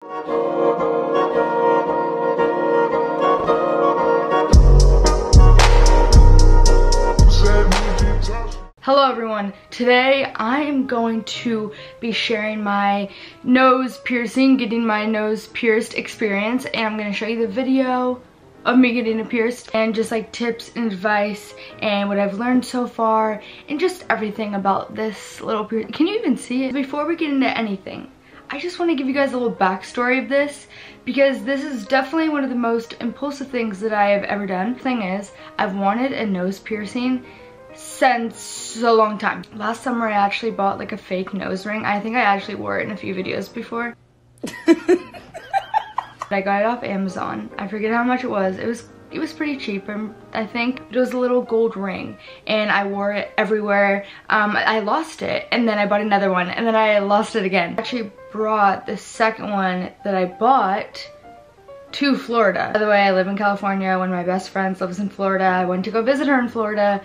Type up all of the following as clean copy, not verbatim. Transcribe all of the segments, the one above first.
Hello everyone, today I am going to be sharing my nose piercing, getting my nose pierced experience, and I'm going to show you the video of me getting it pierced and just like tips and advice and what I've learned so far and just everything about this little piercing. Can you even see it? Before we get into anything, I just want to give you guys a little backstory of this because this is definitely one of the most impulsive things that I have ever done. The thing is, I've wanted a nose piercing since a long time. Last summer I actually bought like a fake nose ring. I think I actually wore it in a few videos before. I got it off Amazon. I forget how much it was. It was pretty cheap, I think. It was a little gold ring and I wore it everywhere. I lost it and then I bought another one and then I lost it again. I actually brought the second one that I bought to Florida. By the way, I live in California. One of my best friends lives in Florida. I went to go visit her in Florida.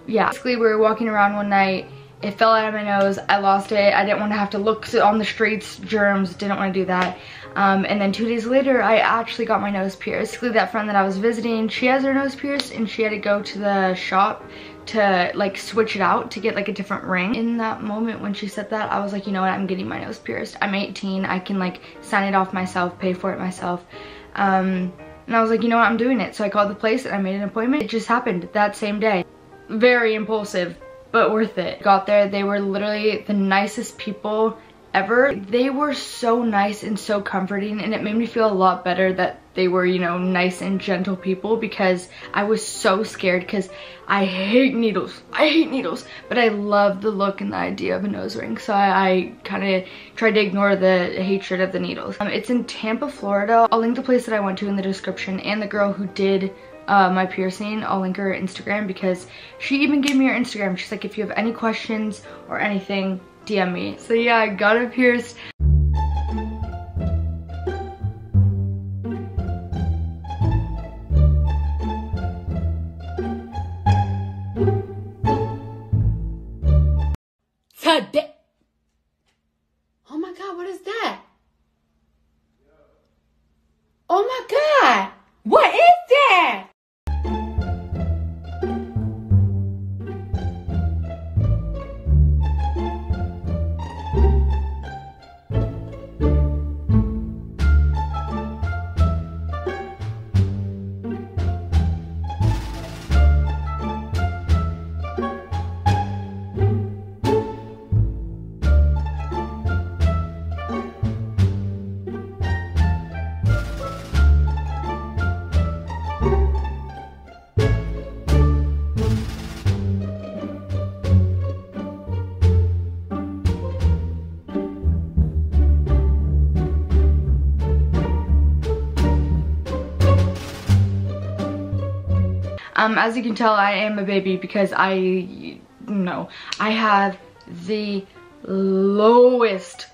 Yeah, basically we were walking around one night. It fell out of my nose. I lost it. I didn't want to have to look on the streets, germs, didn't want to do that. And then 2 days later, I actually got my nose pierced. Basically, that friend that I was visiting, she has her nose pierced and she had to go to the shop to like switch it out to get like a different ring. In that moment when she said that, I was like, you know what, I'm getting my nose pierced. I'm 18, I can like sign it off myself, pay for it myself. And I was like, you know what, I'm doing it. So I called the place and I made an appointment. It just happened that same day. Very impulsive, but worth it. Got there, they were literally the nicest people ever. They were so nice and so comforting, and it made me feel a lot better that they were, you know, nice and gentle people because I was so scared because I hate needles. I hate needles, but I love the look and the idea of a nose ring, so I kind of tried to ignore the hatred of the needles. It's in Tampa, Florida. I'll link the place that I went to in the description, and the girl who did my piercing, I'll link her Instagram because she even gave me her Instagram. She's like, if you have any questions or anything, DM me. So yeah, I got it pierced. Today. Oh my God, what is that? Oh my God, what is that? As you can tell, I am a baby because I have the lowest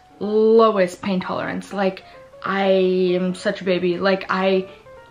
pain tolerance. Like, I am such a baby. Like, I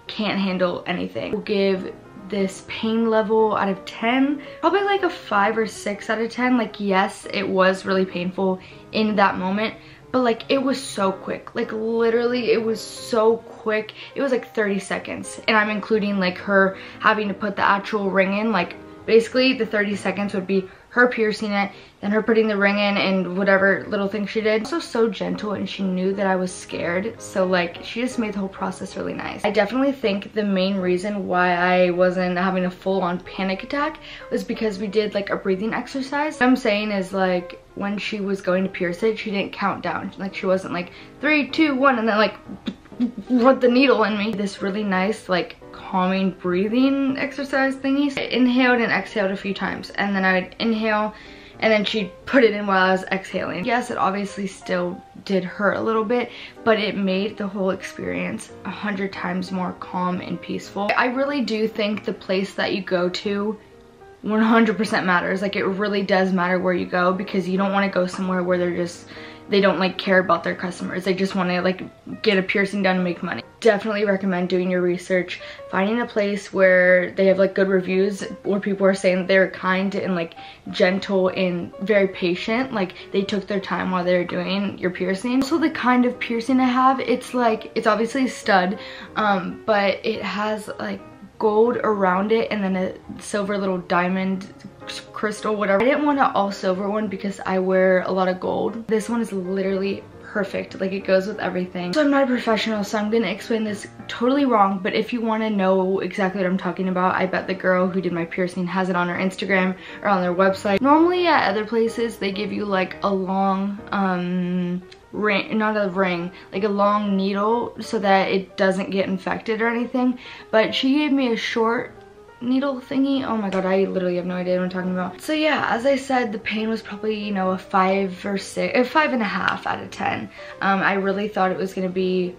can't handle anything. I'll give this pain level out of 10, probably like a 5 or 6 out of 10. Like, yes, it was really painful in that moment, but like it was so quick. Like literally it was so quick. It was like 30 seconds and I'm including like her having to put the actual ring in. Like basically the 30 seconds would be her piercing it, then her putting the ring in and whatever little thing she did. Also so gentle, and she knew that I was scared, so like she just made the whole process really nice. I definitely think the main reason why I wasn't having a full-on panic attack was because we did like a breathing exercise. What I'm saying is, like, when she was going to pierce it, she didn't count down. Like she wasn't like 3, 2, 1 and then like put the needle in me. This really nice like calming breathing exercise thingies. I inhaled and exhaled a few times, and then I would inhale and then she'd put it in while I was exhaling. Yes, it obviously still did hurt a little bit, but it made the whole experience 100 times more calm and peaceful. I really do think the place that you go to 100% matters. Like, it really does matter where you go, because you don't want to go somewhere where they're just, they don't like care about their customers. They just want to like get a piercing done and make money. Definitely recommend doing your research, finding a place where they have like good reviews, where people are saying that they're kind and like gentle and very patient, like they took their time while they were doing your piercing. Also, the kind of piercing I have, it's like, it's obviously a stud, but it has like gold around it and then a silver little diamond crystal, whatever. I didn't want an all silver one because I wear a lot of gold. This one is literally perfect, like it goes with everything. So I'm not a professional, so I'm gonna explain this totally wrong, but if you want to know exactly what I'm talking about, I bet the girl who did my piercing has it on her Instagram or on their website. Normally at other places they give you like a long ring, not a ring, like a long needle so that it doesn't get infected or anything, but she gave me a short needle thingy. Oh my god, I literally have no idea what I'm talking about. So yeah, as I said, the pain was probably, you know, a 5 or 6, a 5.5 out of 10. I really thought it was gonna be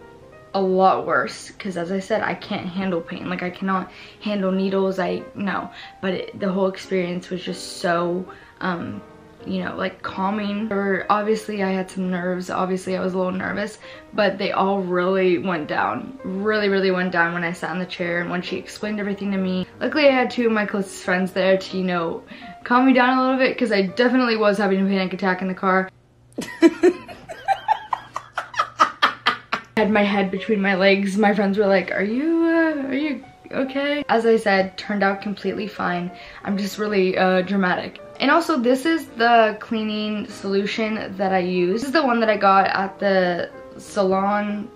a lot worse because, as I said, I can't handle pain. Like I cannot handle needles. No, but the whole experience was just so you know, like calming. Obviously I had some nerves, obviously I was a little nervous, but they all really went down, really went down when I sat in the chair and when she explained everything to me. Luckily I had 2 of my closest friends there to, you know, calm me down a little bit because I definitely was having a panic attack in the car. I had my head between my legs. My friends were like, are you okay? As I said, turned out completely fine. I'm just really dramatic. And also, this is the cleaning solution that I use. This is the one that I got at the salon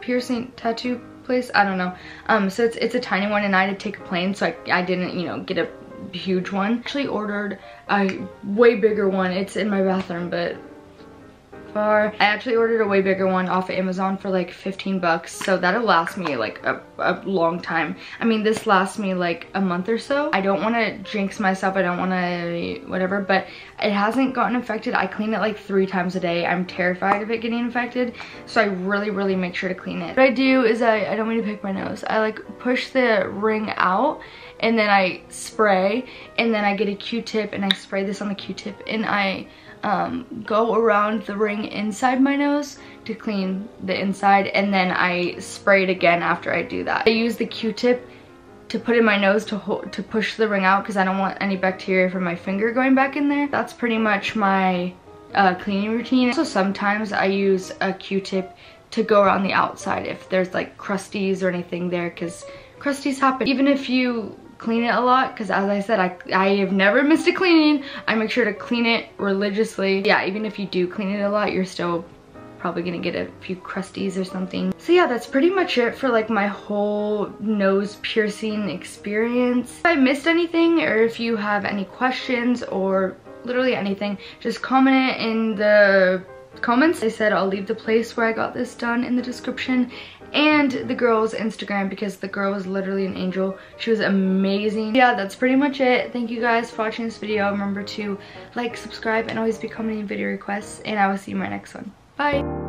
piercing tattoo place. I don't know. So it's a tiny one, and I had to take a plane, so I didn't, you know, get a huge one. Actually ordered a way bigger one. It's in my bathroom, but I actually ordered a way bigger one off of Amazon for like 15 bucks, so that'll last me like a long time. I mean, this lasts me like a month or so. I don't want to jinx myself, I don't want to whatever, but it hasn't gotten infected. I clean it like 3 times a day. I'm terrified of it getting infected, so I really make sure to clean it. What I do is I don't mean to pick my nose, I like push the ring out and then I spray, and then I get a Q-tip and I spray this on the Q-tip, and I go around the ring inside my nose to clean the inside, and then I spray it again after I do that. I use the Q-tip to put in my nose to push the ring out because I don't want any bacteria from my finger going back in there. That's pretty much my cleaning routine. So sometimes I use a Q-tip to go around the outside if there's like crusties or anything there, because crusties happen. Even if you clean it a lot, because as I said, I have never missed a cleaning. I make sure to clean it religiously. Yeah, even if you do clean it a lot, you're still probably gonna get a few crusties or something. So yeah, that's pretty much it for like my whole nose piercing experience. If I missed anything, or if you have any questions or literally anything, just comment it in the comments. I said I'll leave the place where I got this done in the description, and the girl's Instagram, because the girl was literally an angel. She was amazing. Yeah, that's pretty much it. Thank you guys for watching this video. Remember to like, subscribe, and always be commenting video requests, and I will see you in my next one. Bye.